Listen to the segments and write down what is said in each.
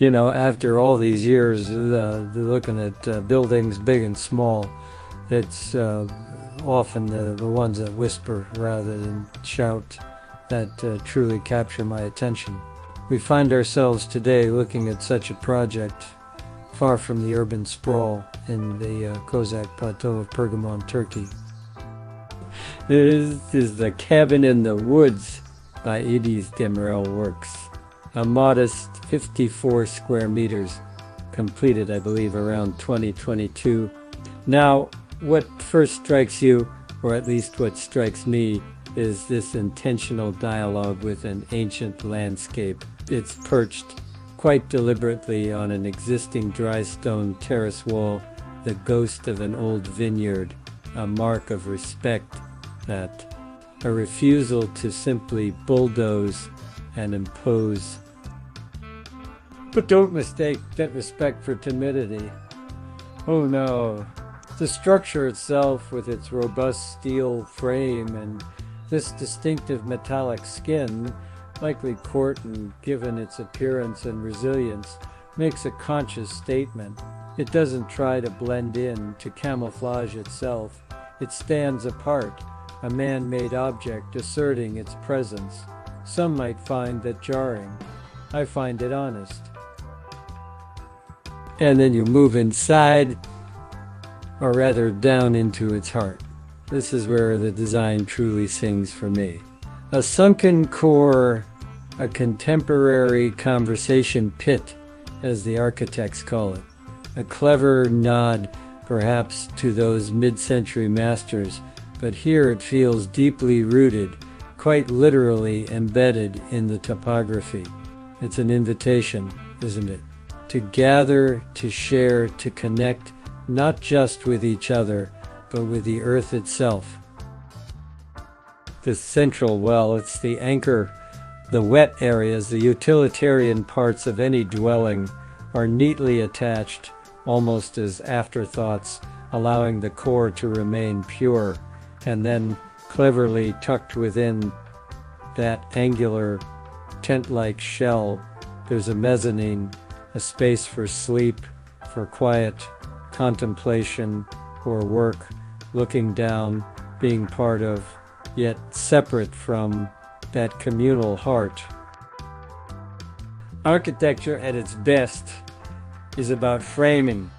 You know, after all these years looking at buildings big and small, it's often the ones that whisper rather than shout that truly capture my attention. We find ourselves today looking at such a project far from the urban sprawl in the Kozak Plateau of Pergamon, Turkey. This is the Cabin in the Woods by Ediz Demirel Works. A modest 54 square meters, completed I believe around 2022. Now, what first strikes you, or at least what strikes me, is this intentional dialogue with an ancient landscape. It's perched quite deliberately on an existing dry stone terrace wall, the ghost of an old vineyard, a mark of respect, that a refusal to simply bulldoze and impose. But don't mistake that respect for timidity. Oh no. The structure itself, with its robust steel frame and this distinctive metallic skin, likely Corten given its appearance and resilience, makes a conscious statement. It doesn't try to blend in, to camouflage itself. It stands apart, a man-made object asserting its presence. Some might find that jarring. I find it honest. And then you move inside, or rather down into its heart. This is where the design truly sings for me. A sunken core, a contemporary conversation pit, as the architects call it. A clever nod, perhaps, to those mid-century masters, but here it feels deeply rooted, quite literally embedded in the topography. It's an invitation, isn't it? To gather, to share, to connect, not just with each other, but with the earth itself. The central well, it's the anchor. The wet areas, the utilitarian parts of any dwelling, are neatly attached, almost as afterthoughts, allowing the core to remain pure, and then cleverly tucked within that angular, tent-like shell, there's a mezzanine, a space for sleep, for quiet contemplation or work, looking down, being part of, yet separate from, that communal heart. Architecture at its best is about framing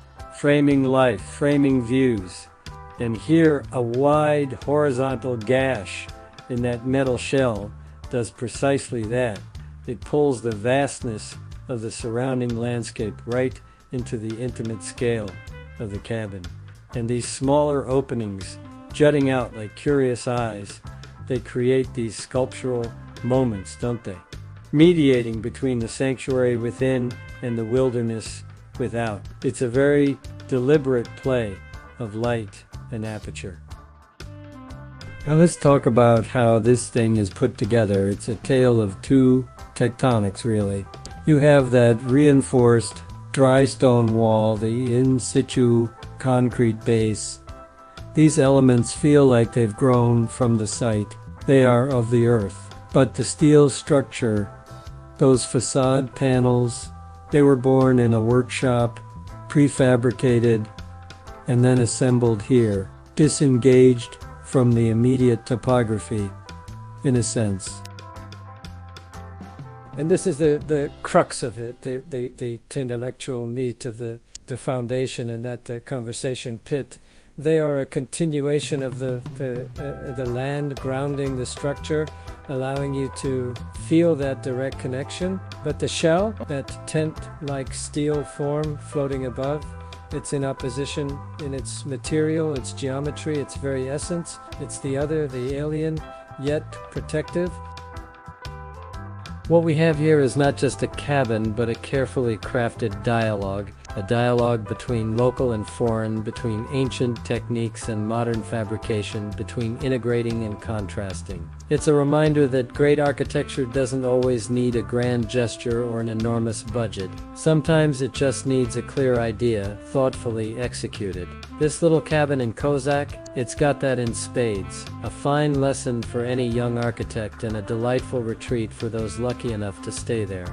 life, framing views. And here a wide horizontal gash in that metal shell does precisely that. It pulls the vastness of the surrounding landscape right into the intimate scale of the cabin. And these smaller openings, jutting out like curious eyes, they create these sculptural moments, don't they? Mediating between the sanctuary within and the wilderness without. It's a very deliberate play of light and aperture. Now let's talk about how this thing is put together. It's a tale of two tectonics, really. You have that reinforced dry stone wall, the in situ concrete base. These elements feel like they've grown from the site. They are of the earth. But the steel structure, those facade panels, they were born in a workshop, prefabricated, and then assembled here, disengaged from the immediate topography, in a sense. And this is the crux of it, the intellectual meat of the foundation, and that the conversation pit. They are a continuation of the land grounding the structure, allowing you to feel that direct connection. But the shell, that tent-like steel form floating above, it's in opposition in its material, its geometry, its very essence. It's the other, the alien, yet protective. What we have here is not just a cabin, but a carefully crafted dialogue. A dialogue between local and foreign, between ancient techniques and modern fabrication, between integrating and contrasting. It's a reminder that great architecture doesn't always need a grand gesture or an enormous budget. Sometimes it just needs a clear idea, thoughtfully executed. This little cabin in Kozak, it's got that in spades. A fine lesson for any young architect and a delightful retreat for those lucky enough to stay there.